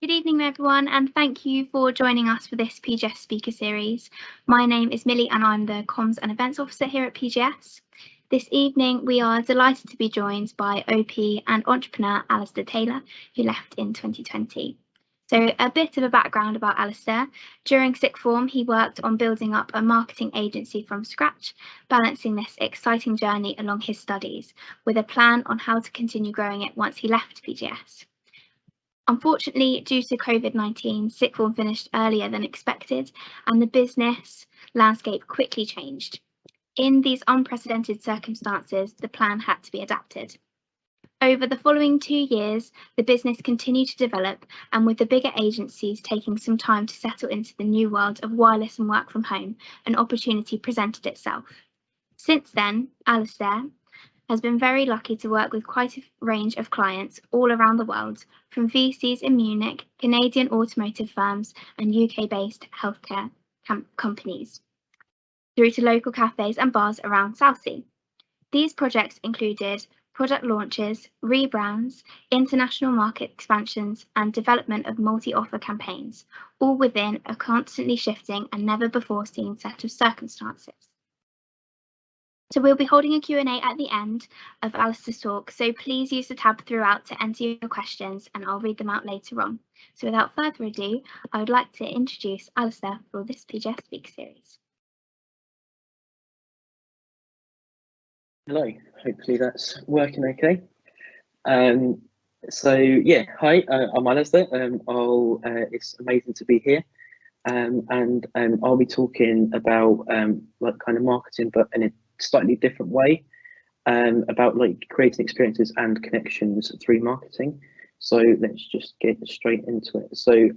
Good evening, everyone, and thank you for joining us for this PGS speaker series. My name is Millie, and I'm the Comms and Events Officer here at PGS. This evening, we are delighted to be joined by OP and entrepreneur Alisdair Taylor, who left in 2020. So a bit of a background about Alisdair. During sixth form, he worked on building up a marketing agency from scratch, balancing this exciting journey along his studies, with a plan on how to continue growing it once he left PGS. Unfortunately, due to COVID-19, sixth form finished earlier than expected, and the business landscape quickly changed. In these unprecedented circumstances, the plan had to be adapted. Over the following 2 years, the business continued to develop, and with the bigger agencies taking some time to settle into the new world of wireless and work from home, an opportunity presented itself. Since then, Alisdair has been very lucky to work with quite a range of clients all around the world, from VCs in Munich, Canadian automotive firms, and UK-based healthcare companies, through to local cafes and bars around Southsea. These projects included product launches, rebrands, international market expansions, and development of multi-offer campaigns, all within a constantly shifting and never before seen set of circumstances. So we'll be holding a Q&A at the end of Alisdair's talk, so please use the tab throughout to enter your questions, and I'll read them out later on. So without further ado, I would like to introduce Alisdair for this PGS Speak series. Hello, hopefully that's working okay. So yeah, hi, I'm Alisdair. It's amazing to be here. I'll be talking about like kind of marketing, but in a slightly different way, about like creating experiences and connections through marketing. So let's just get straight into it. So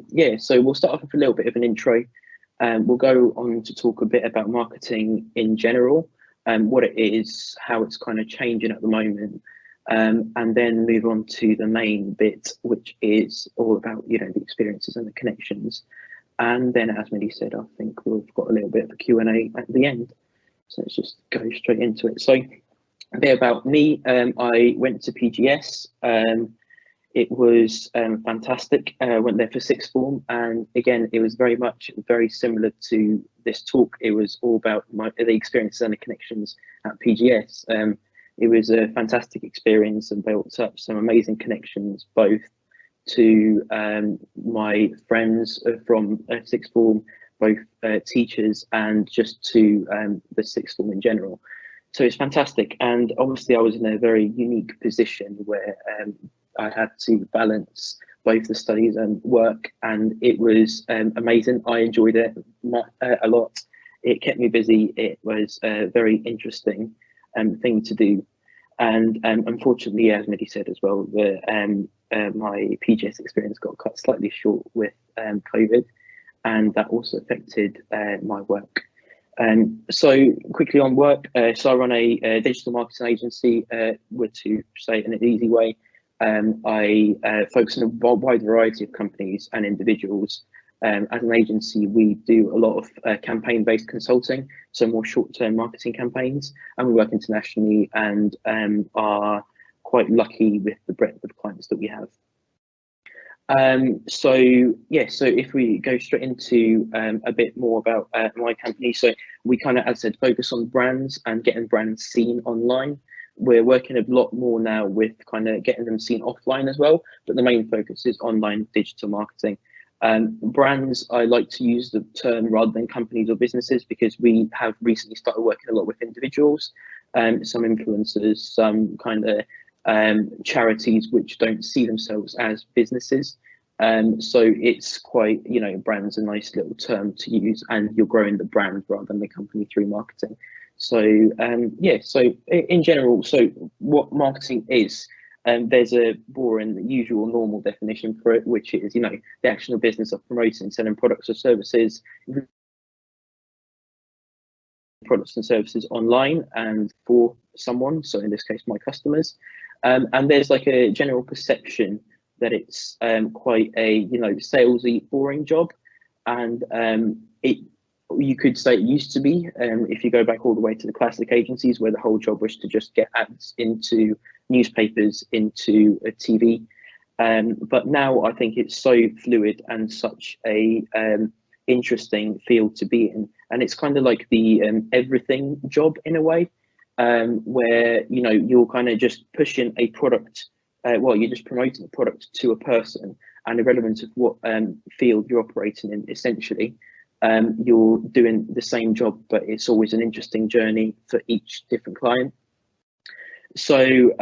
yeah, so we'll start off with a little bit of an intro. We'll go on to talk a bit about marketing in general, what it is, how it's kind of changing at the moment, and then move on to the main bit, which is all about, you know, the experiences and the connections. And then, as Millie said, I think we've got a little bit of a Q&A at the end. So let's just go straight into it. So a bit about me. I went to PGS. It was fantastic. Went there for sixth form, and again, it was very similar to this talk. It was all about the experiences and the connections at PGS. It was a fantastic experience and built up some amazing connections, both to my friends from sixth form, both teachers, and just to the sixth form in general. So it's fantastic, and obviously I was in a very unique position where I had to balance both the studies and work, and it was amazing. I enjoyed it a lot. It kept me busy. It was a very interesting thing to do, and unfortunately, as Millie said as well, my PGS experience got cut slightly short with COVID, and that also affected my work. So quickly on work, so I run a digital marketing agency, to say it in an easy way. I focus on a wide variety of companies and individuals. As an agency, we do a lot of campaign-based consulting, so more short-term marketing campaigns, and we work internationally and are quite lucky with the breadth of clients that we have. So yeah, so if we go straight into a bit more about my company, so we kind of, as I said, focus on brands and getting brands seen online. We're working a lot more now with kind of getting them seen offline as well, but the main focus is online digital marketing. Brands, I like to use the term rather than companies or businesses, because we have recently started working a lot with individuals, some influencers, some kind of charities which don't see themselves as businesses. So it's quite, you know, brand's a nice little term to use, and you're growing the brand rather than the company through marketing. So yeah, so in general, so what marketing is, there's a boring, usual, normal definition for it, which is, you know, the action or business of promoting and selling products or services, online and for someone, so in this case my customers, and there's like a general perception that it's quite a, you know, salesy, boring job, and you could say it used to be, if you go back all the way to the classic agencies, where the whole job was to just get ads into newspapers, into a TV, But now I think it's so fluid and such a interesting field to be in, and it's kind of like the everything job in a way, where you're kind of just pushing a product. Well, you're just promoting the product to a person, and irrelevant of what field you're operating in, essentially, you're doing the same job, but it's always an interesting journey for each different client. So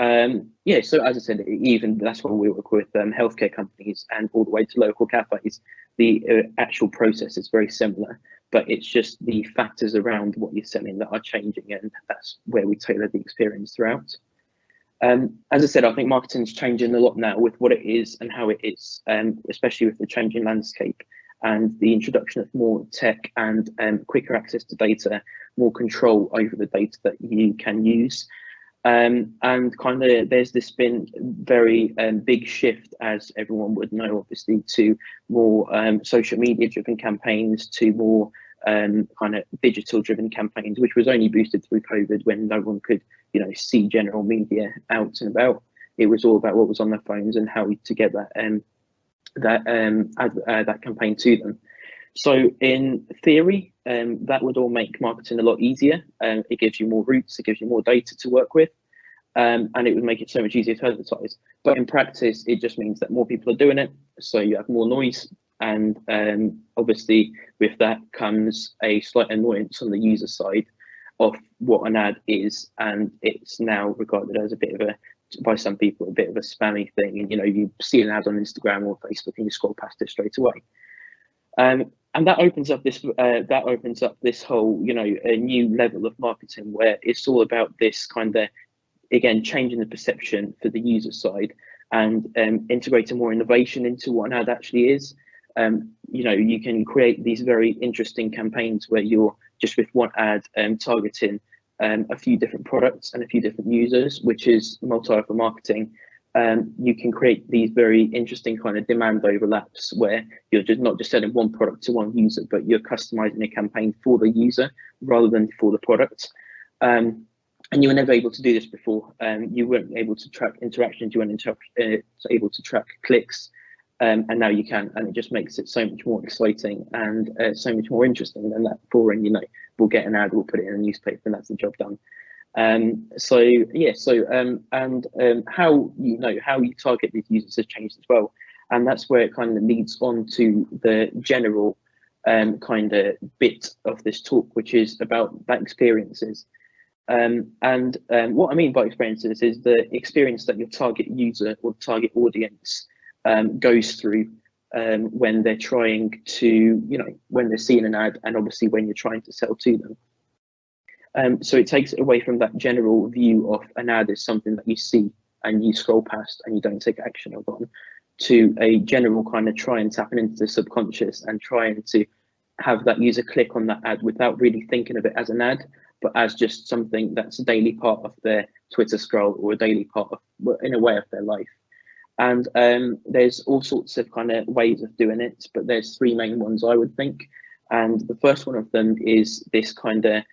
yeah, so as I said, even that's why we work with healthcare companies and all the way to local cafes. The actual process is very similar, but it's just the factors around what you're selling that are changing, and that's where we tailor the experience throughout. As I said, I think marketing's changing a lot now with what it is and how it is, especially with the changing landscape and the introduction of more tech and quicker access to data, more control over the data that you can use. And kind of there's this been very big shift, as everyone would know, obviously, to more social media driven campaigns, to more kind of digital driven campaigns, which was only boosted through COVID when no one could see general media out and about. It was all about what was on their phones and how to get that campaign to them. So in theory, that would all make marketing a lot easier. It gives you more routes, it gives you more data to work with, and it would make it so much easier to advertise. But in practice, it just means that more people are doing it, so you have more noise, and obviously with that comes a slight annoyance on the user side of what an ad is, and it's now regarded as a bit of by some people, a bit of a spammy thing. And you see an ad on Instagram or Facebook and you scroll past it straight away. And that opens up this whole a new level of marketing, where it's all about this kind of, again, changing the perception for the user side, and integrating more innovation into what an ad actually is. You can create these very interesting campaigns where you're just with one ad targeting a few different products and a few different users, which is multi-offer marketing. You can create these very interesting kind of demand overlaps where you're just not just selling one product to one user, but you're customizing a campaign for the user rather than for the product. And you were never able to do this before. You weren't able to track interactions, you weren't able to track clicks, and now you can, and it just makes it so much more exciting and so much more interesting than that boring, we'll get an ad, we'll put it in a newspaper, and that's the job done. So how you target these users has changed as well, and that's where it kind of leads on to the general kind of bit of this talk, which is about that experiences. What I mean by experiences is the experience that your target user or target audience goes through when they're trying to, when they're seeing an ad, and obviously when you're trying to sell to them. So it takes it away from that general view of an ad as something that you see and you scroll past and you don't take action on, to a general kind of try and tapping into the subconscious and trying to have that user click on that ad without really thinking of it as an ad, but as just something that's a daily part of their Twitter scroll, or a daily part of, in a way, of their life. And there's all sorts of kind of ways of doing it, but there's three main ones, I would think. And the first one of them is this kind of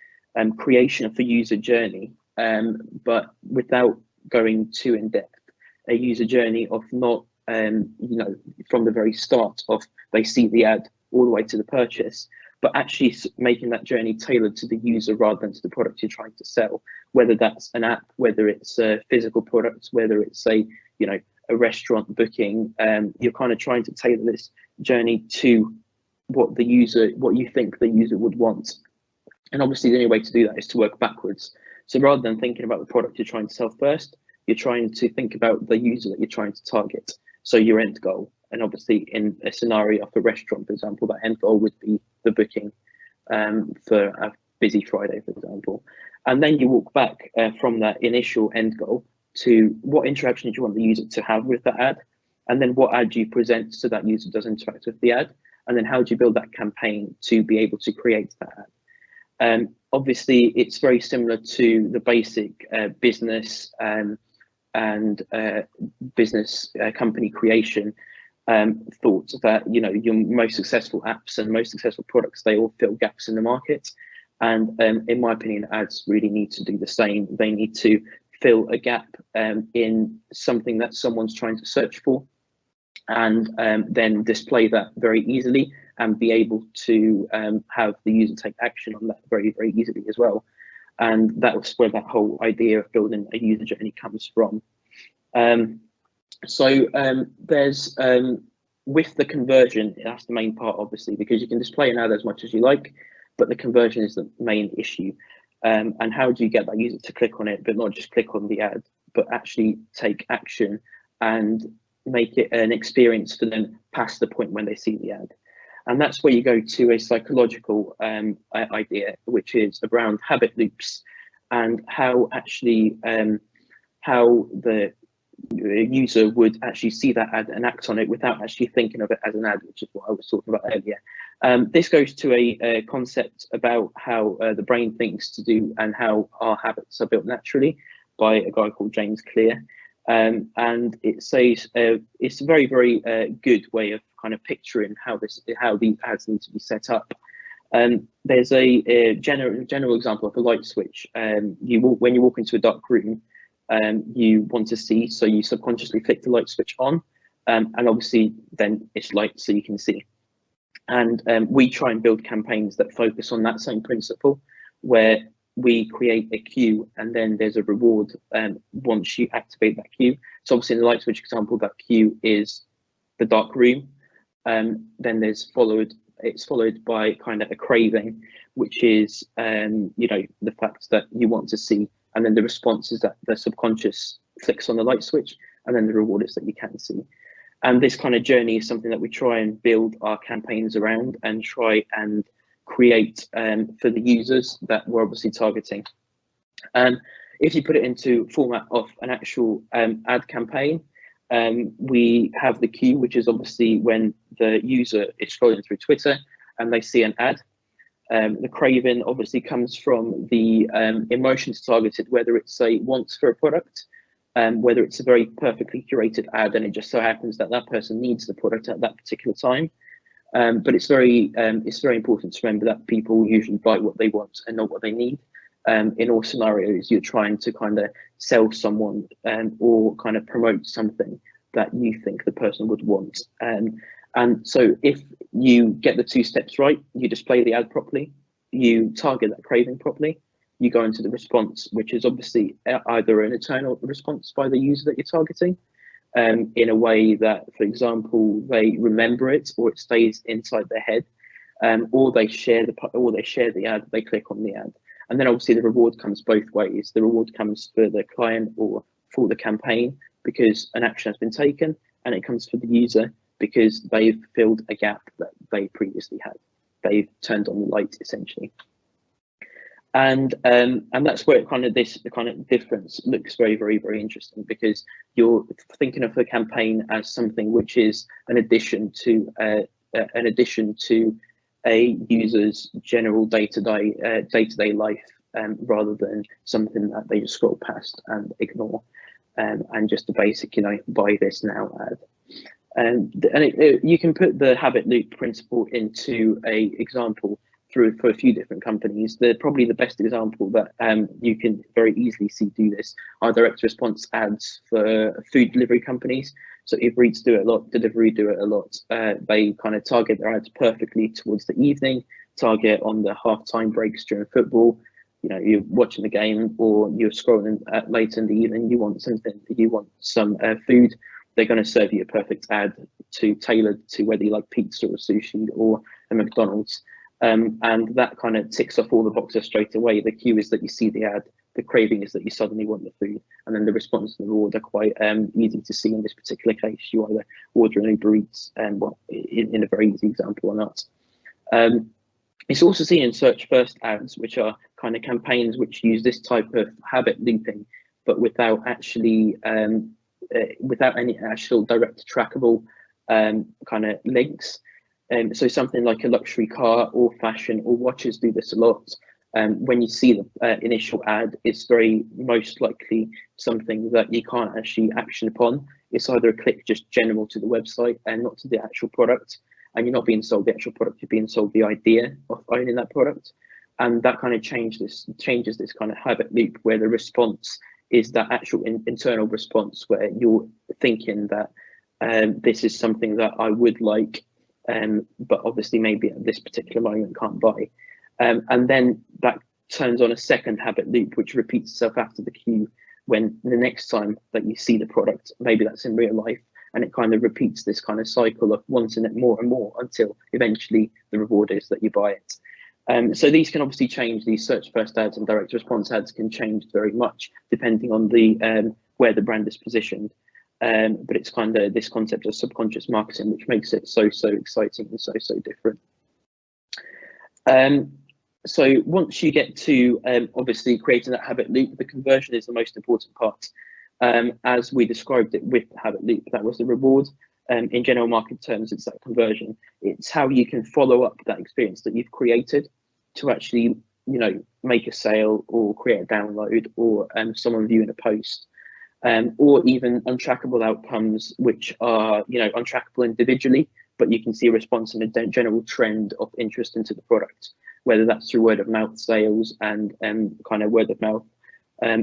creation of a user journey, but without going too in depth. A user journey of not, from the very start of they see the ad all the way to the purchase, but actually making that journey tailored to the user rather than to the product you're trying to sell. Whether that's an app, whether it's a physical product, whether it's a restaurant booking, you're kind of trying to tailor this journey to what you think the user would want. And obviously the only way to do that is to work backwards. So rather than thinking about the product you're trying to sell first, you're trying to think about the user that you're trying to target. So your end goal. And obviously in a scenario of a restaurant, for example, that end goal would be the booking for a busy Friday, for example. And then you walk back from that initial end goal to what interaction do you want the user to have with that ad? And then what ad do you present so that user does interact with the ad? And then how do you build that campaign to be able to create that ad? Obviously, it's very similar to the basic business and business company creation thoughts that, your most successful apps and most successful products, they all fill gaps in the market. And in my opinion, ads really need to do the same. They need to fill a gap in something that someone's trying to search for. and then display that very easily and be able to have the user take action on that very, very easily as well. And that was where that whole idea of building a user journey comes from. There's with the conversion, that's the main part, obviously, because you can display an ad as much as you like, but the conversion is the main issue. And how do you get that user to click on it, but not just click on the ad, but actually take action and make it an experience for them past the point when they see the ad? And that's where you go to a psychological idea, which is around habit loops and how actually how the user would actually see that ad and act on it without actually thinking of it as an ad, which is what I was talking about earlier. This goes to a concept about how the brain thinks to do and how our habits are built naturally by a guy called James Clear. And it says it's a very, very good way of kind of picturing how these ads need to be set up. There's a general example of a light switch. When you walk into a dark room, you want to see, so you subconsciously flick the light switch on, and obviously then it's light so you can see. And we try and build campaigns that focus on that same principle, where we create a queue and then there's a reward once you activate that queue. So obviously in the light switch example, that queue is the dark room. Then it's followed by kind of a craving, which is the fact that you want to see, and then the response is that the subconscious clicks on the light switch, and then the reward is that you can see. And this kind of journey is something that we try and build our campaigns around and try and create for the users that we're obviously targeting. If you put it into format of an actual ad campaign, we have the queue, which is obviously when the user is scrolling through Twitter and they see an ad. The craving obviously comes from the emotions targeted, whether it's a wants for a product, whether it's a very perfectly curated ad and it just so happens that that person needs the product at that particular time. But it's very important to remember that people usually buy what they want and not what they need. In all scenarios, you're trying to kind of sell someone or kind of promote something that you think the person would want. And so if you get the two steps right, you display the ad properly, you target that craving properly, you go into the response, which is obviously either an internal response by the user that you're targeting, in a way that, for example, they remember it or it stays inside their head, or they share the ad, they click on the ad. And then obviously the reward comes both ways. The reward comes for the client or for the campaign because an action has been taken, and it comes for the user because they've filled a gap that they previously had. They've turned on the light essentially. And that's where the kind of difference looks very, very, very interesting, because you're thinking of the campaign as something which is an addition to a user's general day-to-day life, rather than something that they just scroll past and ignore, and just the basic, buy this now ad. You can put the habit loop principle into a example for a few different companies. Probably the best example that you can very easily see do this are direct response ads for food delivery companies. So Uber Eats do it a lot, Deliveroo do it a lot. They kind of target their ads perfectly towards the evening, target on the half-time breaks during football. You're watching the game or you're scrolling later in the evening, you want some food, they're going to serve you a perfect ad tailored to whether you like pizza or sushi or a McDonald's. And that kind of ticks off all the boxes straight away. The cue is that you see the ad, the craving is that you suddenly want the food, and then the response and the reward are quite easy to see in this particular case. You either order an Uber Eats, in a very easy example or not. It's also seen in search first ads, which are kind of campaigns which use this type of habit looping, but without any actual direct trackable kind of links. So something like a luxury car or fashion or watches do this a lot. When you see the initial ad, it's very most likely something that you can't actually action upon. It's either a click just general to the website and not to the actual product, and you're not being sold the actual product, you're being sold the idea of owning that product. And that kind of changes this kind of habit loop where the response is that actual internal response where you're thinking that this is something that I would like, but obviously maybe at this particular moment can't buy. And then that turns on a second habit loop, which repeats itself after the cue when the next time that you see the product, maybe that's in real life, and it kind of repeats this kind of cycle of wanting it more and more until eventually the reward is that you buy it. So these can obviously change. These search first ads and direct response ads can change very much depending on the where the brand is positioned. But it's kind of this concept of subconscious marketing, which makes it so exciting and so different. So once you get to obviously creating that habit loop, the conversion is the most important part. As we described it with the habit loop, that was the reward. In general market terms, it's that conversion. It's how you can follow up that experience that you've created to actually, make a sale or create a download or someone viewing a post. Or even untrackable outcomes, which are untrackable individually, but you can see a response and a general trend of interest into the product, whether that's through word of mouth sales and kind of word of mouth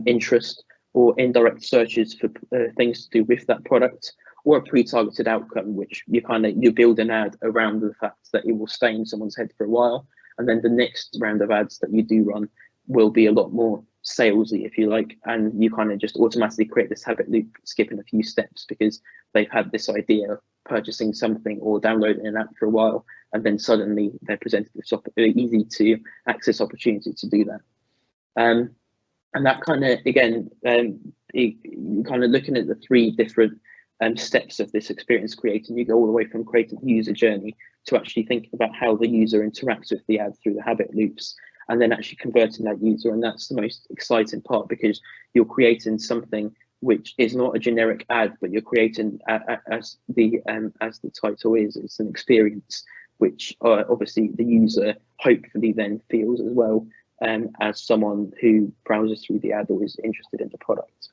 interest, or indirect searches for things to do with that product, or a pre-targeted outcome, which you build an ad around the fact that it will stay in someone's head for a while, and then the next round of ads that you do run will be a lot more salesy, if you like, and you kind of just automatically create this habit loop, skipping a few steps because they've had this idea of purchasing something or downloading an app for a while, and then suddenly they're presented with easy to access opportunity to do that. And that kind of, again, you kind of looking at the three different steps of this experience creating. You go all the way from creating the user journey to actually thinking about how the user interacts with the ad through the habit loops, and then actually converting that user. And that's the most exciting part, because you're creating something which is not a generic ad, but you're creating, as the title is, it's an experience which obviously the user hopefully then feels as well as someone who browses through the ad or is interested in the product.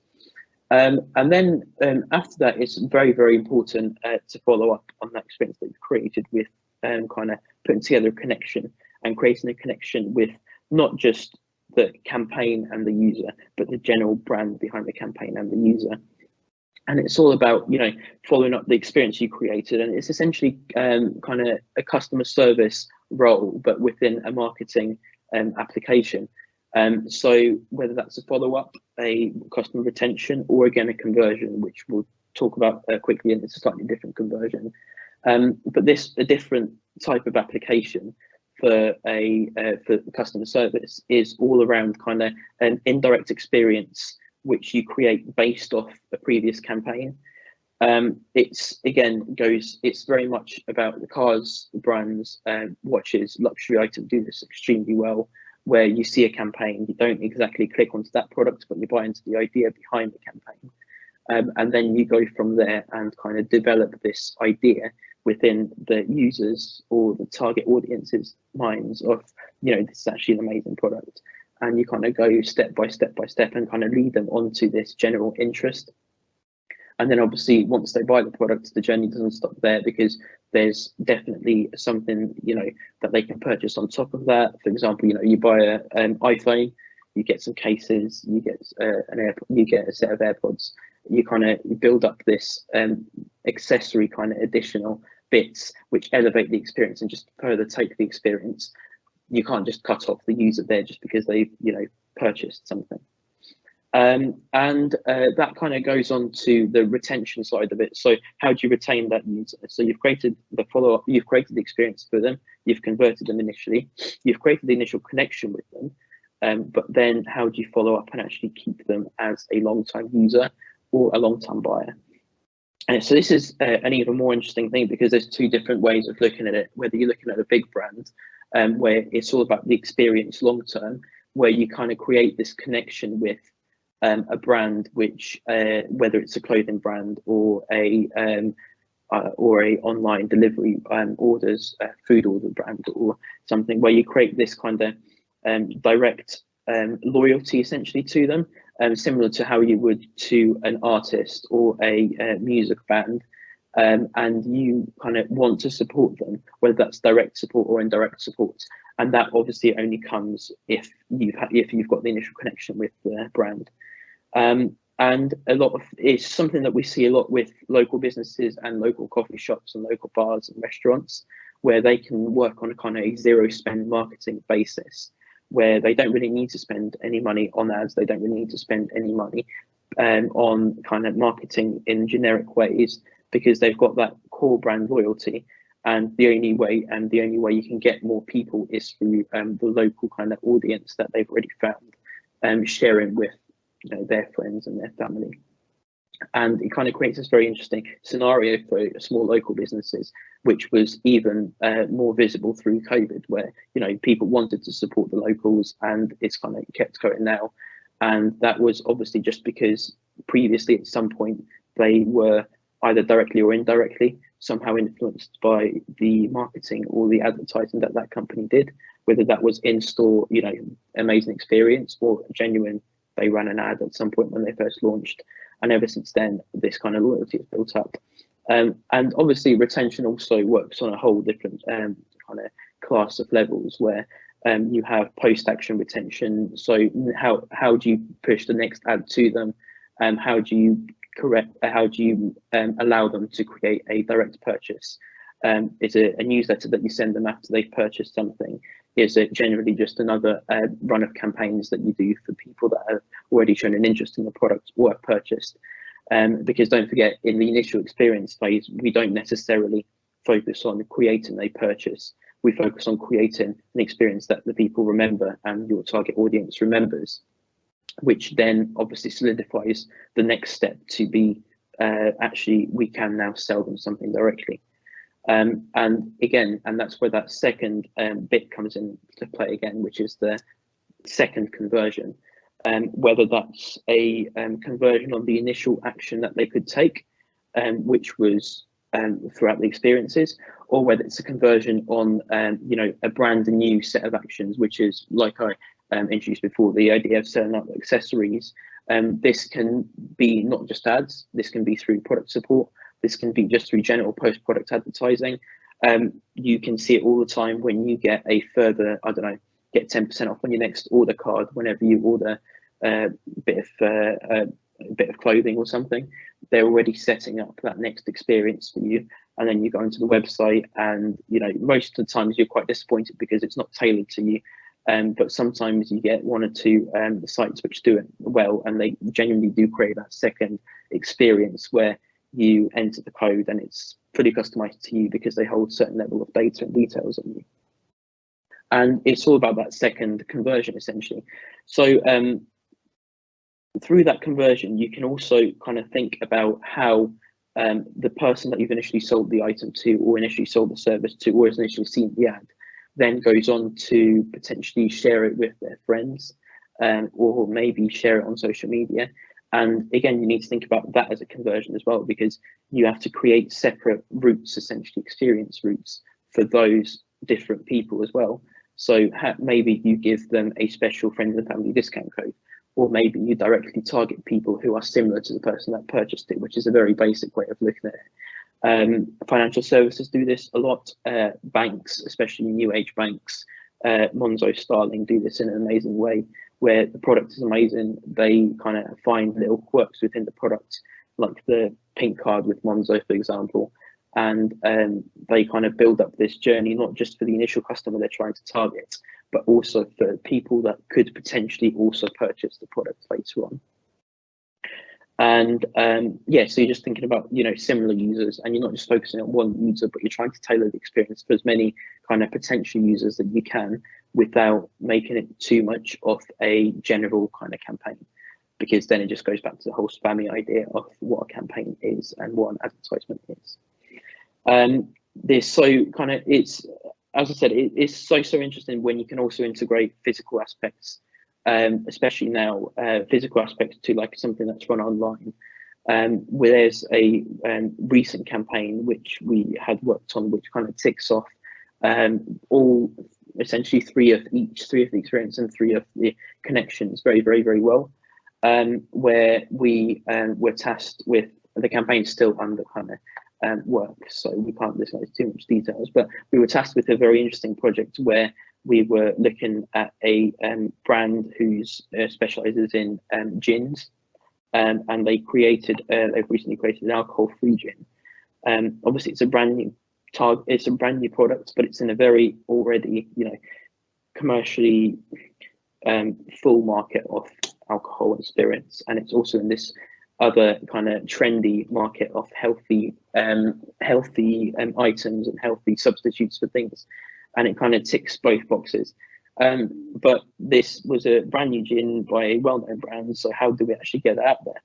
And then after that, it's very important to follow up on that experience that you've created with kind of putting together a connection and creating a connection with not just the campaign and the user, but the general brand behind the campaign and the user. And it's all about, following up the experience you created. And it's essentially kind of a customer service role, but within a marketing application. So whether that's a follow-up, a customer retention, or again, a conversion, which we'll talk about quickly, and it's a slightly different conversion. But a different type of application for customer service is all around kind of an indirect experience which you create based off a previous campaign. It's very much about the cars, the brands, watches, luxury items do this extremely well, where you see a campaign, you don't exactly click onto that product, but you buy into the idea behind the campaign. And then you go from there and kind of develop this idea within the users or the target audience's minds of, this is actually an amazing product. And you kind of go step by step and kind of lead them onto this general interest. And then obviously once they buy the product, the journey doesn't stop there, because there's definitely something, that they can purchase on top of that. For example, you buy an iPhone, you get some cases, you get you get a set of AirPods. You kind of build up this accessory kind of additional bits which elevate the experience and just further take the experience. You can't just cut off the user there just because they've purchased something. And that kind of goes on to the retention side of it. So how do you retain that user? So you've created the follow-up, you've created the experience for them, you've converted them initially, you've created the initial connection with them, but then how do you follow up and actually keep them as a long-time user or a long-time buyer? And so this is an even more interesting thing, because there's two different ways of looking at it. Whether you're looking at a big brand, where it's all about the experience long-term, where you kind of create this connection with a brand, which whether it's a clothing brand or a online delivery orders, food order brand or something, where you create this kind of direct loyalty essentially to them, similar to how you would to an artist or a music band, and you kind of want to support them, whether that's direct support or indirect support. And that obviously only comes if you've got the initial connection with the brand. And a lot of it's something that we see a lot with local businesses and local coffee shops and local bars and restaurants, where they can work on a kind of a zero spend marketing basis, where they don't really need to spend any money on ads. They don't really need to spend any money on kind of marketing in generic ways, because they've got that core brand loyalty. And the only way you can get more people is through the local kind of audience that they've already found, sharing with their friends and their family. And it kind of creates this very interesting scenario for small local businesses, which was even more visible through COVID, where people wanted to support the locals, and it's kind of kept going now. And that was obviously just because previously at some point they were either directly or indirectly somehow influenced by the marketing or the advertising that that company did, whether that was in store, amazing experience, or genuine, they ran an ad at some point when they first launched. And ever since then, this kind of loyalty is built up. And obviously retention also works on a whole different kind of class of levels, where you have post-action retention. So how do you push the next ad to them? How do you allow them to create a direct purchase? Is it a newsletter that you send them after they've purchased something? Is it generally just another run of campaigns that you do for people that have already shown an interest in the product or have purchased? Because don't forget, in the initial experience phase, we don't necessarily focus on creating a purchase. We focus on creating an experience that the people remember and your target audience remembers, which then obviously solidifies the next step to be actually we can now sell them something directly. And that's where that second bit comes into play again, which is the second conversion. Whether that's a conversion on the initial action that they could take, which was throughout the experiences, or whether it's a conversion on a brand new set of actions, which is like I introduced before, the idea of selling up accessories. This can be not just ads. This can be through product support. This can be just through general post-product advertising. You can see it all the time when you get a further, get 10% off on your next order card whenever you order a bit of clothing or something. They're already setting up that next experience for you, and then you go into the website, and most of the times you're quite disappointed because it's not tailored to you. But sometimes you get one or two sites which do it well, and they genuinely do create that second experience where you enter the code and it's fully customized to you because they hold a certain level of data and details on you. And it's all about that second conversion, essentially. So through that conversion, you can also kind of think about how the person that you've initially sold the item to, or initially sold the service to, or has initially seen the ad, then goes on to potentially share it with their friends, or maybe share it on social media. And again, you need to think about that as a conversion as well, because you have to create separate routes, essentially experience routes for those different people as well. So maybe you give them a special friends and family discount code, or maybe you directly target people who are similar to the person that purchased it, which is a very basic way of looking at it. Financial services do this a lot. Banks, especially new age banks, Monzo, Starling, do this in an amazing way, where the product is amazing. They kind of find little quirks within the product, like the pink card with Monzo, for example, and they kind of build up this journey, not just for the initial customer they're trying to target, but also for people that could potentially also purchase the product later on. And so you're just thinking about similar users, and you're not just focusing on one user, but you're trying to tailor the experience for as many kind of potential users that you can, without making it too much of a general kind of campaign, because then it just goes back to the whole spammy idea of what a campaign is and what an advertisement is. It's, as I said, it's so interesting when you can also integrate physical aspects. Especially now, physical aspects to like something that's run online. Where there's a recent campaign which we had worked on, which kind of ticks off all essentially three of the experience and three of the connections very, very, very well. Where we were tasked with the campaign still under kind of work, so we can't disclose too much details, but we were tasked with a very interesting project where we were looking at a brand who's specializes in gins, and they've recently created an alcohol-free gin. Obviously, it's a brand new product, but it's in a very already commercially full market of alcohol and spirits, and it's also in this other kind of trendy market of healthy items and healthy substitutes for things, and it kind of ticks both boxes. But this was a brand new gin by a well-known brand, so how do we actually get that out there?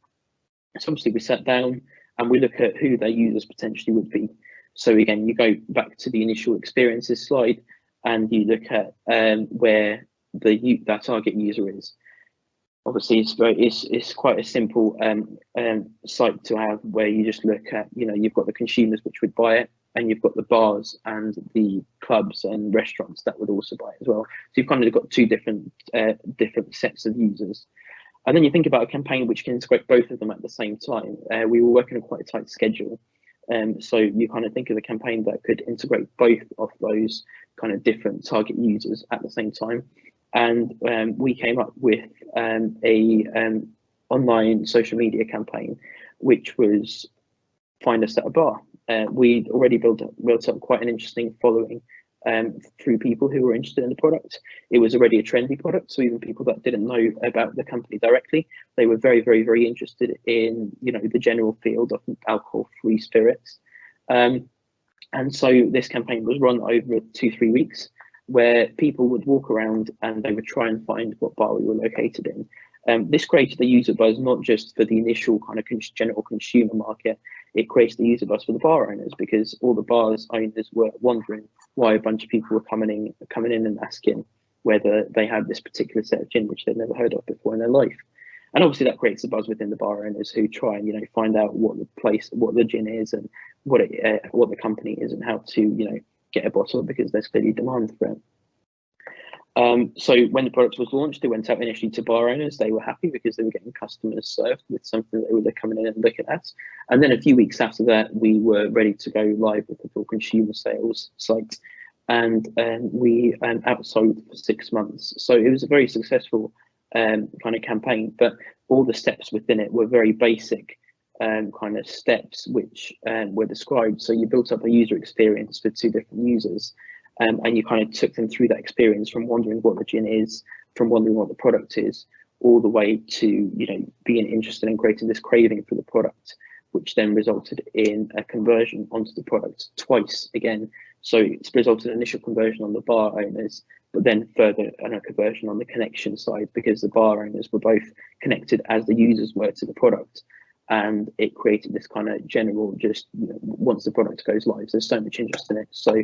So obviously we sat down and we look at who their users potentially would be. So again, you go back to the initial experiences slide and you look at where that target user is. Obviously, it's quite a simple site to have, where you just look at, you've got the consumers which would buy it, and you've got the bars and the clubs and restaurants that would also buy it as well. So you've kind of got two different sets of users. And then you think about a campaign which can integrate both of them at the same time. We were working on quite a tight schedule. So you kind of think of a campaign that could integrate both of those kind of different target users at the same time. And we came up with a online social media campaign, which was Find Us at a Bar. We'd already built up quite an interesting following through people who were interested in the product. It was already a trendy product, so even people that didn't know about the company directly, they were very, very, very interested in the general field of alcohol-free spirits. And so this campaign was run over 2-3 weeks, where people would walk around and they would try and find what bar we were located in. This created the user buzz not just for the initial kind of general consumer market, it created the user buzz for the bar owners, because all the bars owners were wondering why a bunch of people were coming in and asking whether they had this particular set of gin which they'd never heard of before in their life. And obviously that creates a buzz within the bar owners, who try and find out what the gin is and what the company is and how to get a bottle, because there's clearly demand for it. So when the product was launched, it went out initially to bar owners. They were happy because they were getting customers served with something that they were coming in and looking at. And then a few weeks after that, we were ready to go live with the full consumer sales site, and we outsold for 6 months. So it was a very successful kind of campaign, but all the steps within it were very basic kind of steps which were described. So you built up a user experience for 2 different users, and you kind of took them through that experience from wondering what the gin is, from wondering what the product is, all the way to being interested in creating this craving for the product, which then resulted in a conversion onto the product twice again. So it's resulted in initial conversion on the bar owners, but then further a conversion on the connection side, because the bar owners were both connected as the users were to the product. And it created this kind of general, just once the product goes live, there's so much interest in it. So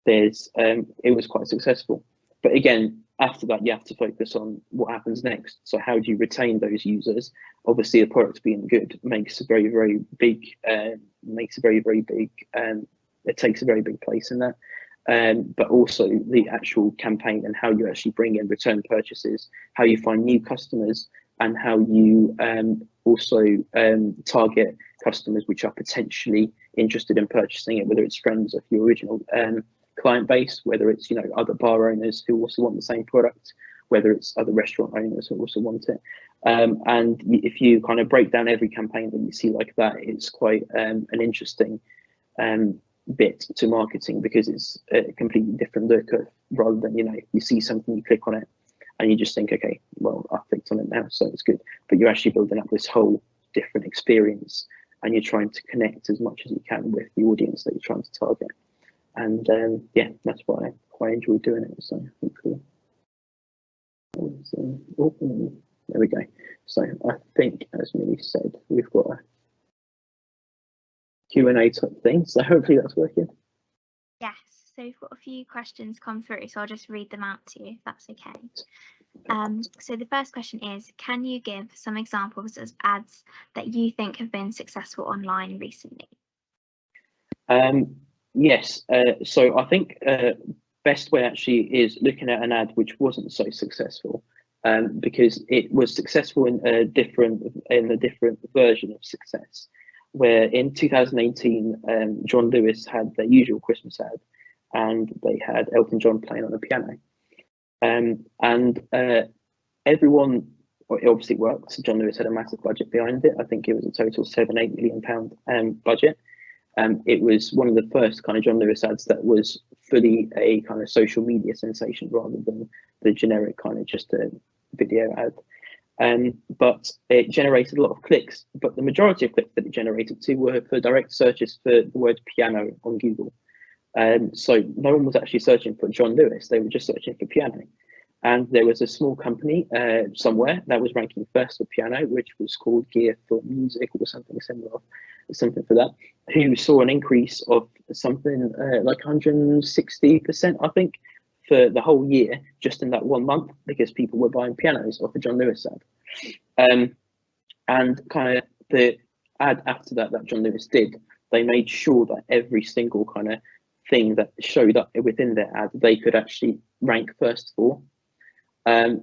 it was quite successful. But again, after that, you have to focus on what happens next. So how do you retain those users? Obviously, the product being good makes a very, very big, it takes a very big place in that. But also the actual campaign and how you actually bring in return purchases, how you find new customers, and how you also target customers which are potentially interested in purchasing it, whether it's friends of your original client base, whether it's other bar owners who also want the same product, whether it's other restaurant owners who also want it. And if you kind of break down every campaign that you see like that, it's quite an interesting bit to marketing, because it's a completely different look at, rather than you see something, you click on it and you just think, okay, well, I've clicked on it now, so it's good. But you're actually building up this whole different experience, and you're trying to connect as much as you can with the audience that you're trying to target. And yeah, that's why I quite enjoy doing it. So hopefully, there we go. So I think, as Millie said, we've got a Q&A type thing. So hopefully that's working. Yes. So we've got a few questions come through, so I'll just read them out to you, if that's okay. So the first question is, can you give some examples of ads that you think have been successful online recently? Yes. So I think best way actually is looking at an ad which wasn't so successful, because it was successful in a different version of success. Where in 2018, John Lewis had their usual Christmas ad, and they had Elton John playing on the piano, and everyone it obviously worked. John Lewis had a massive budget behind it. I think it was a total £7-8 million budget. It was one of the first kind of John Lewis ads that was fully a kind of social media sensation rather than the generic kind of just a video ad. But it generated a lot of clicks, but the majority of clicks that it generated too were for direct searches for the word piano on Google. So no one was actually searching for John Lewis, they were just searching for piano. And there was a small company somewhere that was ranking first for piano, which was called Gear for Music or something similar, something for that, who saw an increase of something like 160%, I think, for the whole year, just in that 1 month, because people were buying pianos off the John Lewis ad. And kind of the ad after that John Lewis did, they made sure that every single kind of thing that showed up within their ad, they could actually rank first for.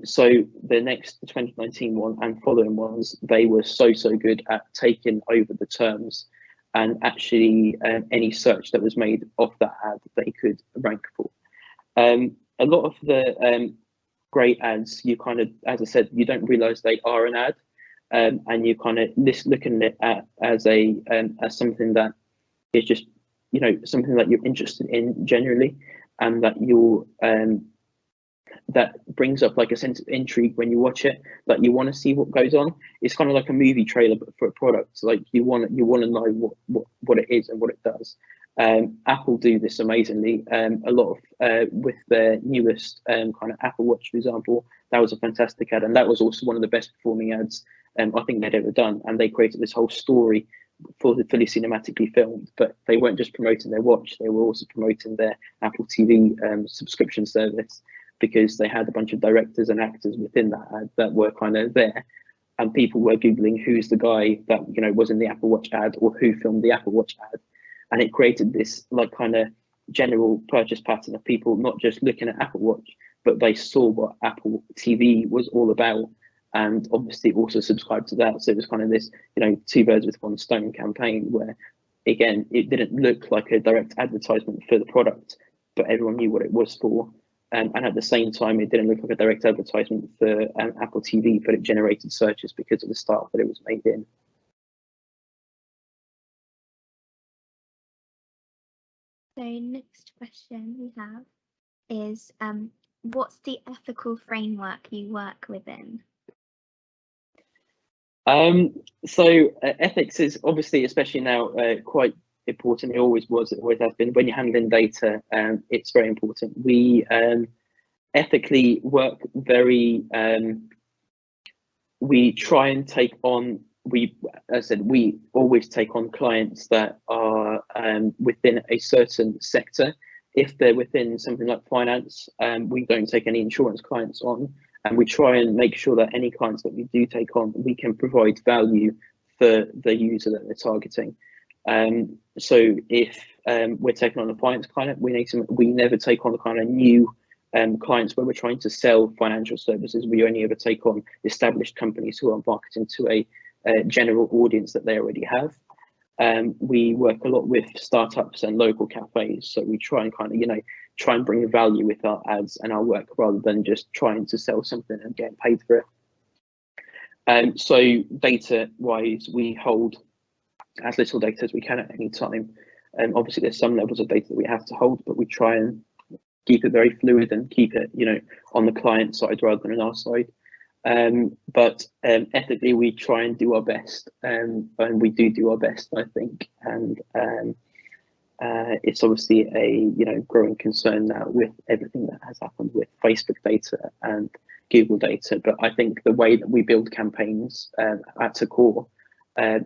So the next 2019 one and following ones, they were so good at taking over the terms, and actually any search that was made off that ad, they could rank for. A lot of the great ads, you kind of, as I said, you don't realize they are an ad, and you kind of looking at it as something that is just, you know, something that you're interested in generally, and that you're that brings up like a sense of intrigue when you watch it, that you want to see what goes on. It's kind of like a movie trailer but for a product. Like you want to know what it is and what it does. Apple do this amazingly. A lot of with their newest kind of Apple Watch, for example, that was a fantastic ad, and that was also one of the best performing ads I think they'd ever done. And they created this whole story fully cinematically filmed, but they weren't just promoting their watch, they were also promoting their Apple TV subscription service, because they had a bunch of directors and actors within that ad that were kind of there, and people were googling who's the guy that, you know, was in the Apple Watch ad, or who filmed the Apple Watch ad. And it created this like kind of general purchase pattern of people not just looking at Apple Watch, but they saw what Apple TV was all about, and obviously also subscribed to that. So it was kind of this, you know, two birds with one stone campaign, where again, it didn't look like a direct advertisement for the product, but everyone knew what it was for. And at the same time, it didn't look like a direct advertisement for Apple TV, but it generated searches because of the style that it was made in. So next question we have is, what's the ethical framework you work within? So ethics is obviously, especially now, quite important. It always was, it always has been. When you're handling data, it's very important. We ethically work very, we try and take on, as I said, we always take on clients that are within a certain sector. If they're within something like finance, we don't take any insurance clients on, and we try and make sure that any clients that we do take on, we can provide value for the user that they're targeting. So if we're taking on a finance client, we never take on the kind of new clients where we're trying to sell financial services. We only ever take on established companies who are marketing to a general audience that they already have. We work a lot with startups and local cafes, so we try and kind of, you know, try and bring value with our ads and our work, rather than just trying to sell something and get paid for it. So data wise, we hold as little data as we can at any time. Obviously there's some levels of data that we have to hold, but we try and keep it very fluid and keep it, you know, on the client side rather than on our side. But ethically, we try and do our best, and we do our best, I think. And it's obviously a, you know, growing concern now with everything that has happened with Facebook data and Google data. But I think the way that we build campaigns at the core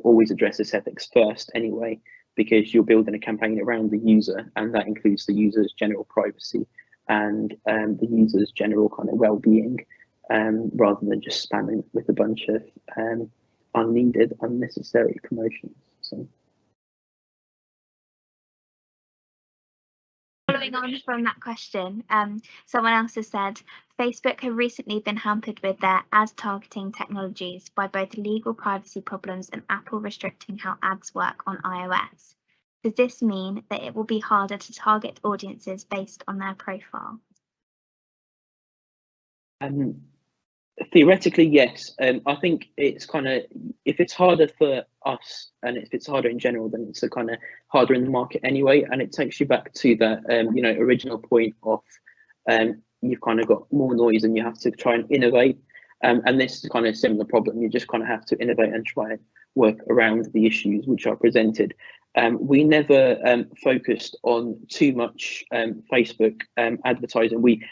always addresses ethics first anyway, because you're building a campaign around the user, and that includes the user's general privacy and the user's general kind of well-being, rather than just spamming with a bunch of unneeded, unnecessary promotions. So, following on from that question, someone else has said Facebook have recently been hampered with their ad targeting technologies by both legal privacy problems and Apple restricting how ads work on iOS. Does this mean that it will be harder to target audiences based on their profile? Theoretically, yes. I think it's kind of, if it's harder for us and if it's harder in general, then it's a kind of harder in the market anyway. And it takes you back to that, original point of you've kind of got more noise and you have to try and innovate. And this is kind of a similar problem. You just kind of have to innovate and try and work around the issues which are presented. We never focused on too much Facebook advertising. We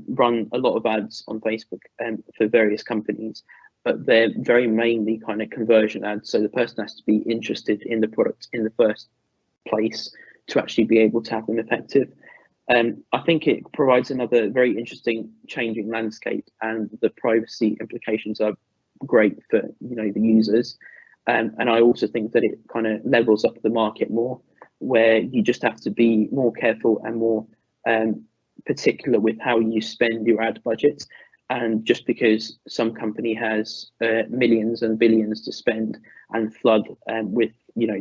run a lot of ads on Facebook for various companies, but they're very mainly kind of conversion ads. So the person has to be interested in the product in the first place to actually be able to have them effective. I think it provides another very interesting changing landscape, and the privacy implications are great for the users. And I also think that it kind of levels up the market more, where you just have to be more careful and more particular with how you spend your ad budget. And just because some company has millions and billions to spend and flood with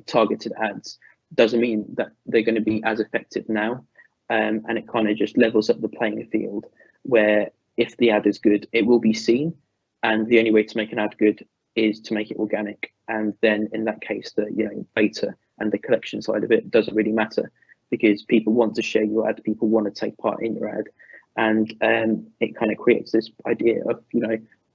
targeted ads, doesn't mean that they're going to be as effective now. And it kind of just levels up the playing field, where if the ad is good, it will be seen, and the only way to make an ad good is to make it organic. And then in that case, the beta and the collection side of it doesn't really matter, because people want to share your ad, people want to take part in your ad, and it kind of creates this idea of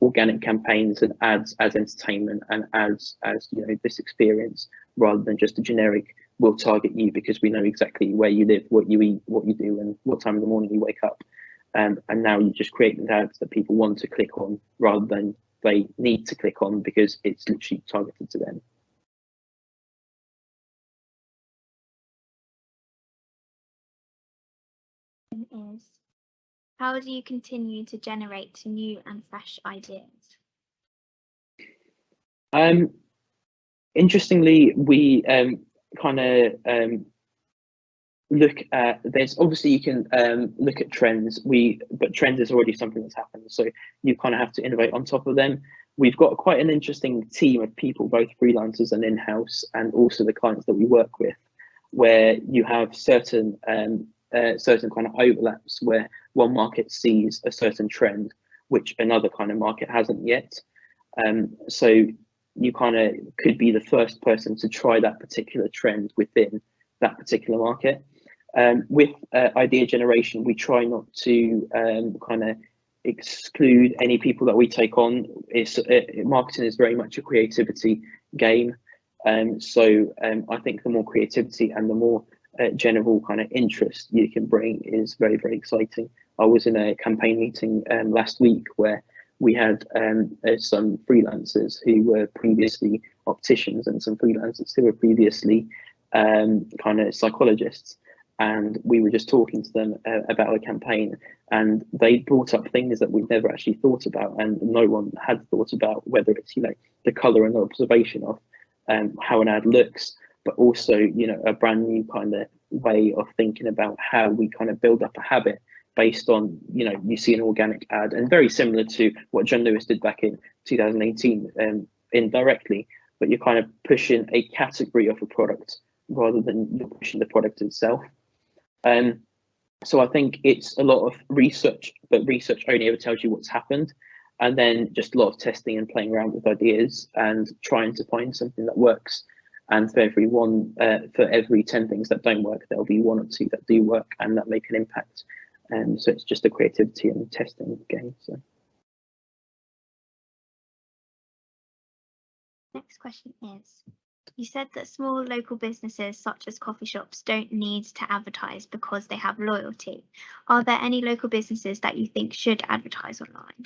organic campaigns and ads as entertainment and ads as this experience, rather than just a generic we'll target you because we know exactly where you live, what you eat, what you do, and what time of the morning you wake up. And now you just create ads that people want to click on rather than they need to click on because it's literally targeted to them. Is how do you continue to generate new and fresh ideas? Interestingly, we kind of look at, there's obviously you can look at trends, but trends is already something that's happened, so you kind of have to innovate on top of them. We've got quite an interesting team of people, both freelancers and in-house, and also the clients that we work with, where you have certain kind of overlaps where one market sees a certain trend which another kind of market hasn't yet. So you kind of could be the first person to try that particular trend within that particular market. With idea generation, we try not to kind of exclude any people that we take on. Marketing is very much a creativity game. So I think the more creativity and the more general kind of interest you can bring is very, very exciting. I was in a campaign meeting last week where we had some freelancers who were previously opticians and some freelancers who were previously kind of psychologists, and we were just talking to them about a campaign, and they brought up things that we've never actually thought about, and no one had thought about, whether it's the color and observation of how an ad looks, but also a brand new kind of way of thinking about how we kind of build up a habit based on you see an organic ad, and very similar to what John Lewis did back in 2018 indirectly, but you're kind of pushing a category of a product rather than you're pushing the product itself. So I think it's a lot of research, but research only ever tells you what's happened, and then just a lot of testing and playing around with ideas and trying to find something that works. And for every 10 things that don't work, there'll be 1 or 2 that do work and that make an impact. So it's just a creativity and testing game. So. Next question is, you said that small local businesses such as coffee shops don't need to advertise because they have loyalty. Are there any local businesses that you think should advertise online?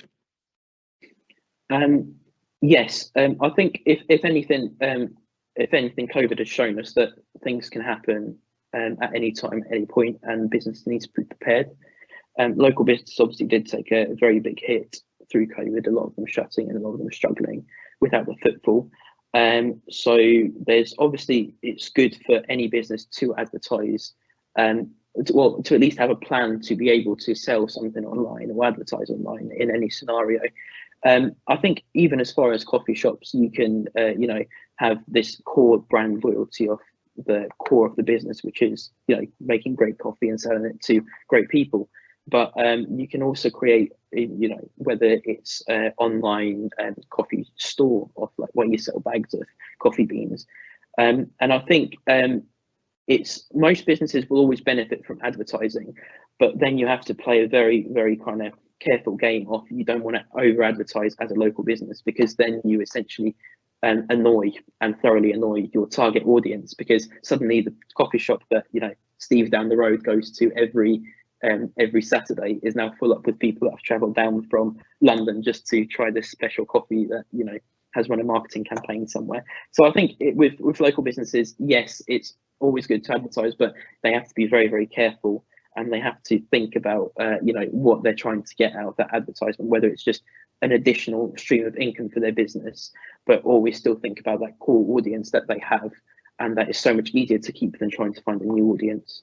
Yes, I think if anything, COVID has shown us that things can happen at any time, at any point, and business needs to be prepared. Local businesses obviously did take a very big hit through COVID, a lot of them shutting and a lot of them struggling without the footfall. So there's obviously, it's good for any business to advertise, to at least have a plan to be able to sell something online or advertise online in any scenario. I think even as far as coffee shops, you can have this core brand loyalty of the core of the business, which is making great coffee and selling it to great people. but you can also create, you know, whether it's online coffee store of like where you sell bags of coffee beans, and I think it's most businesses will always benefit from advertising, but then you have to play a very kind of careful game of, you don't want to over advertise as a local business, because then you essentially annoy and thoroughly annoy your target audience, because suddenly the coffee shop that, you know, Steve down the road goes to every Saturday is now full up with people that have travelled down from London just to try this special coffee that, you know, has run a marketing campaign somewhere. So I think with local businesses, yes, it's always good to advertise, but they have to be very careful, and they have to think about you know, what they're trying to get out of that advertisement, whether it's just an additional stream of income for their business, but always still think about that core audience that they have, and that is so much easier to keep than trying to find a new audience.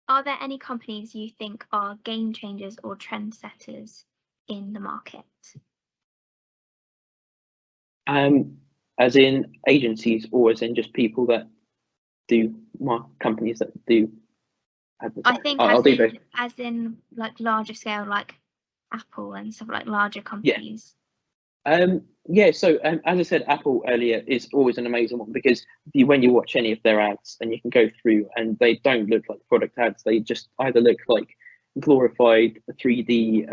Are there any companies you think are game changers or trendsetters in the market? As in agencies, or as in just people that do companies that do advertise? I think as in like larger scale, like Apple and stuff, like larger companies. Yeah, so as I said, Apple earlier is always an amazing one, because when you watch any of their ads, and you can go through, and they don't look like product ads, they just either look like glorified 3D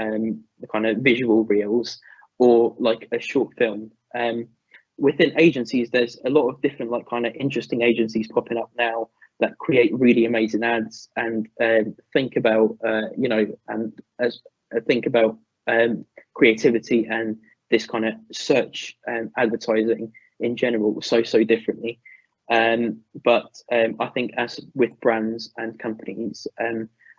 kind of visual reels, or like a short film. Within agencies, there's a lot of different like kind of interesting agencies popping up now that create really amazing ads, and think about you know, and think about creativity and this kind of search advertising in general so differently. But I think, as with brands and companies,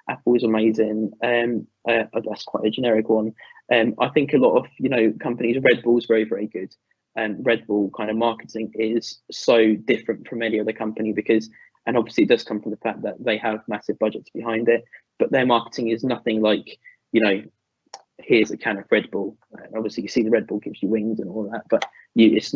Apple is amazing. That's quite a generic one. I think a lot of, you know, companies, Red Bull is very good. Red Bull kind of marketing is so different from any other company, because, and obviously it does come from the fact that they have massive budgets behind it, but their marketing is nothing like, you know, here's a can of Red Bull. Obviously you see the Red Bull gives you wings and all that, but it's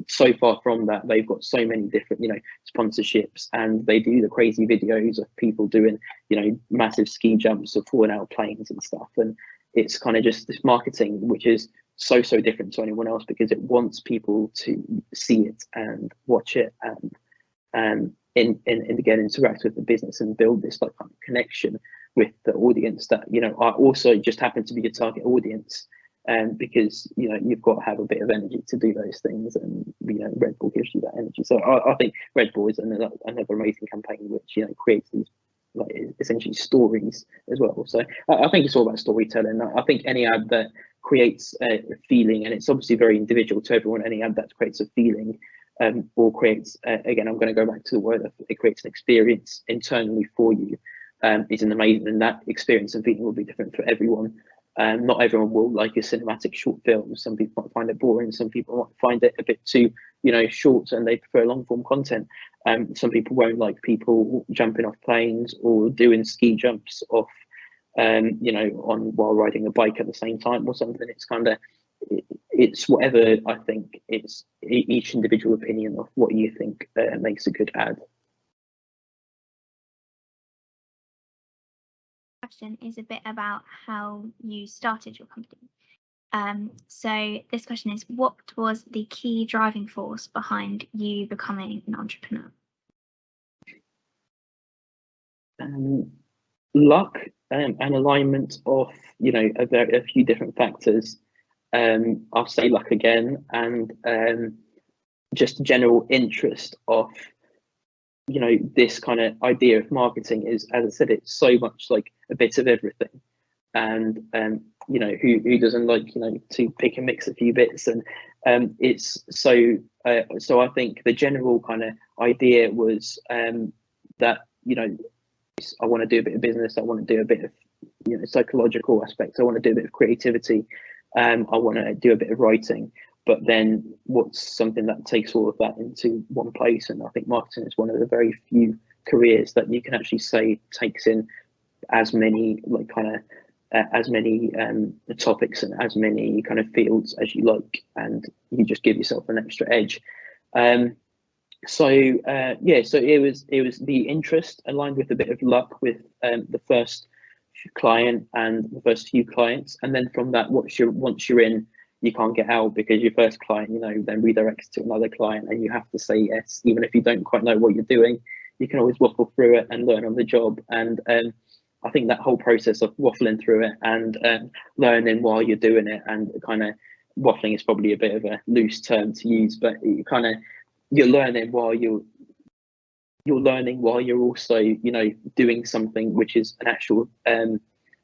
so far from that. They've got so many different, you know, sponsorships, and they do the crazy videos of people doing, you know, massive ski jumps or falling out of planes and stuff, and it's kind of just this marketing which is so different to anyone else, because it wants people to see it and watch it, and again interact with the business and build this like kind of connection with the audience that, you know, are also just happen to be your target audience. Because, you know, you've got to have a bit of energy to do those things, and, you know, Red Bull gives you that energy. So I think Red Bull is another amazing campaign which, you know, creates these like essentially stories as well. So I think it's all about storytelling. I think any ad that creates a feeling, and it's obviously very individual to everyone, any ad that creates a feeling, or creates again, I'm going to go back to the word of it, creates an experience internally for you, is an amazing, and that experience and feeling will be different for everyone. Not everyone will like a cinematic short film. Some people might find it boring. Some people might find it a bit too, you know, short, and they prefer long form content. Some people won't like people jumping off planes or doing ski jumps off, you know, while riding a bike at the same time or something. It's kind of, it's whatever. I think it's each individual opinion of what you think makes a good ad. Question is a bit about how you started your company. So this question is, what was the key driving force behind you becoming an entrepreneur? Luck and alignment of, you know, a few different factors. I'll say luck again, and just general interest of, you know, this kind of idea of marketing is, as I said, it's so much like a bit of everything, and you know, who doesn't like, you know, to pick and mix a few bits, and it's so I think the general kind of idea was that, you know, I want to do a bit of business, I want to do a bit of, you know, psychological aspects, I want to do a bit of creativity, I want to do a bit of writing, but then what's something that takes all of that into one place? And I think marketing is one of the very few careers that you can actually say takes in as many like kind of as many topics and as many kind of fields as you like, and you just give yourself an extra edge. So it was the interest aligned with a bit of luck with the first client and the first few clients, and then from that, once you're in, you can't get out, because your first client, then redirects to another client, and you have to say yes, even if you don't quite know what you're doing. You can always waffle through it and learn on the job. And I think that whole process of waffling through it and learning while you're doing it, and kind of waffling is probably a bit of a loose term to use, but you're learning while you're also doing something which is an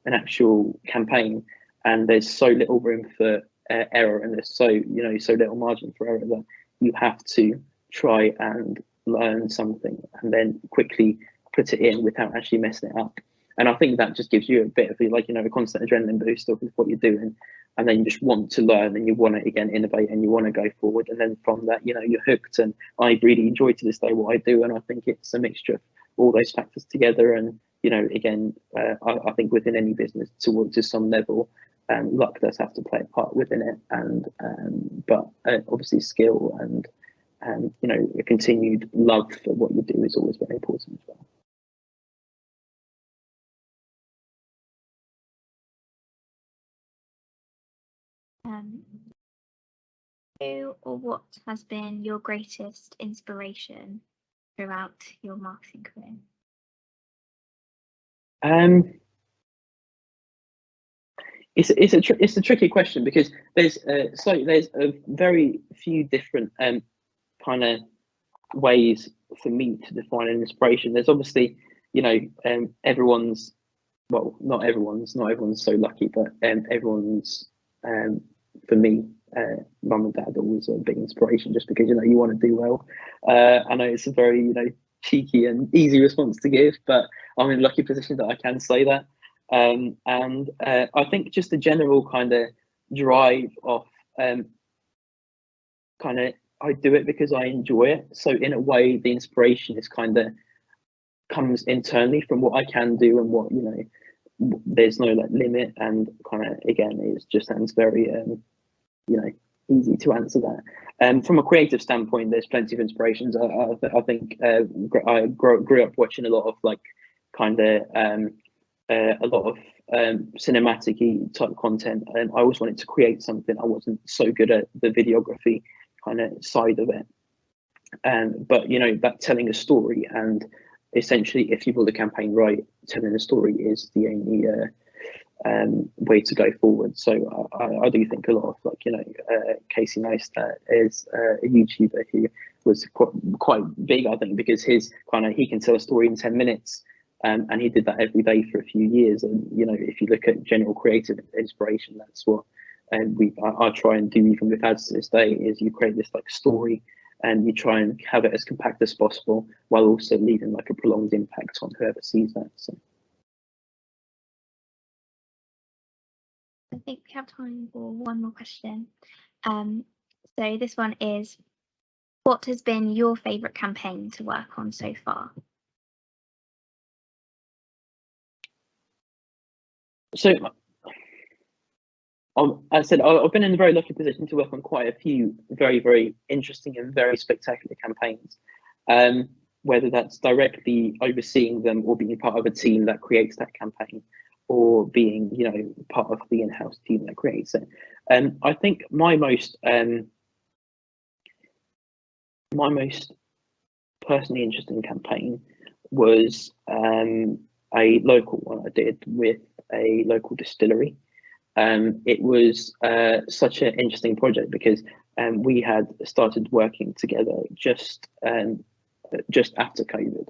actual campaign, and there's so little room for error, and there's so little margin for error, that you have to try and learn something and then quickly put it in without actually messing it up. And I think that just gives you a bit of a constant adrenaline boost of what you're doing, and then you just want to learn, and you want to again innovate, and you want to go forward, and then from that you're hooked. And I really enjoy to this day what I do, and I think it's a mixture of all those factors together. And again, I think within any business, to some level, luck does have to play a part within it, and but obviously skill and a continued love for what you do is always very important as well. Who or what has been your greatest inspiration throughout your marketing career? It's a tricky question, because there's a very few different kind of ways for me to define an inspiration. There's obviously everyone's, well, not everyone's so lucky, but everyone's for me, mum and dad always a big inspiration, just because you want to do well. I know it's a very cheeky and easy response to give, but I'm in a lucky position that I can say that. And I think just the general kind of drive of I do it because I enjoy it. So in a way, the inspiration is comes internally from what I can do, and what there's no limit, and again, it just sounds very easy to answer that. From a creative standpoint, there's plenty of inspirations. I think I grew up watching a lot of a lot of cinematic type content, and I always wanted to create something. I wasn't so good at the videography side of it, but that telling a story, and essentially, if you build a campaign right, telling a story is the only way to go forward. So I do think a lot of Casey Neistat is a YouTuber who was quite big, I think, because his he can tell a story in 10 minutes, and he did that every day for a few years. And if you look at general creative inspiration, that's what I try and do even with ads to this day, is you create this story, and you try and have it as compact as possible, while also leaving a prolonged impact on whoever sees that. So I think we have time for one more question. So this one is, what has been your favourite campaign to work on so far? So as I said, I've been in a very lucky position to work on quite a few very, very interesting and very spectacular campaigns, whether that's directly overseeing them, or being part of a team that creates that campaign, or being part of the in-house team that creates it. I think my most personally interesting campaign was a local one I did with a local distillery. It was such an interesting project, because we had started working together just after COVID,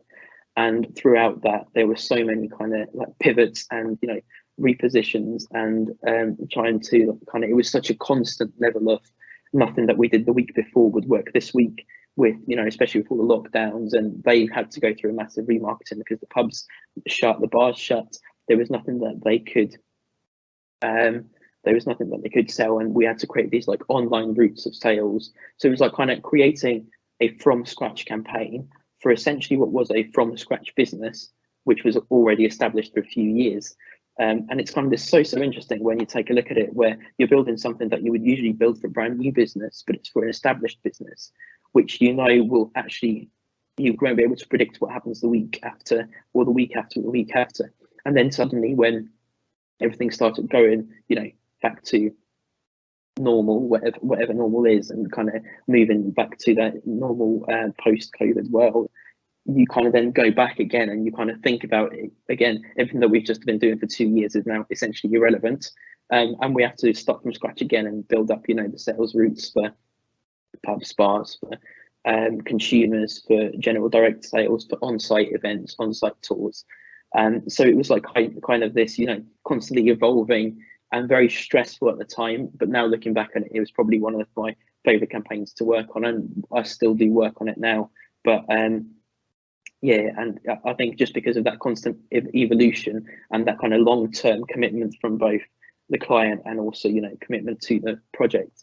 and throughout that there were so many pivots and repositions, and trying to it was such a constant level of nothing that we did the week before would work this week, with especially with all the lockdowns, and they had to go through a massive remarketing because the pubs shut, the bars shut. There was nothing that they could sell, and we had to create these online routes of sales. So it was creating a from scratch campaign for essentially what was a from scratch business, which was already established for a few years. And it's kind of this so interesting when you take a look at it, where you're building something that you would usually build for a brand new business, but it's for an established business, which will actually, you won't be able to predict what happens the week after, or the week after, or the week after. And then suddenly, when everything started going, back to normal, whatever normal is, and kind of moving back to that normal post-COVID world, you kind of then go back again and you kind of think about it again. Everything that we've just been doing for 2 years is now essentially irrelevant, and we have to start from scratch again and build up, the sales routes for pubs, bars, for consumers, for general direct sales, for on-site events, on-site tours. So it was like kind of this, constantly evolving and very stressful at the time. But now looking back on it, it was probably one of my favorite campaigns to work on, and I still do work on it now. But yeah, and I think just because of that constant evolution and that kind of long-term commitment from both the client and also, commitment to the project,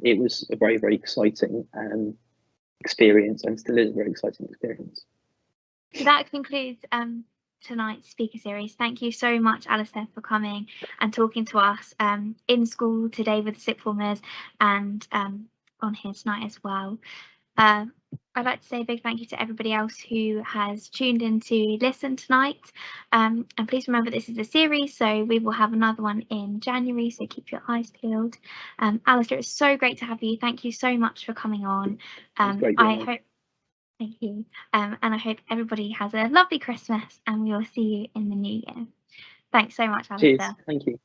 it was a very, very exciting experience, and still is a very exciting experience. So that concludes tonight's speaker series. Thank you so much, Alisdair, for coming and talking to us in school today with the sixth formers, and on here tonight as well. I'd like to say a big thank you to everybody else who has tuned in to listen tonight. And please remember, this is a series, so we will have another one in January, so keep your eyes peeled. Alisdair, it's so great to have you. Thank you so much for coming on. Thank you. And I hope everybody has a lovely Christmas, and we will see you in the new year. Thanks so much, Alisdair. Cheers. Thank you.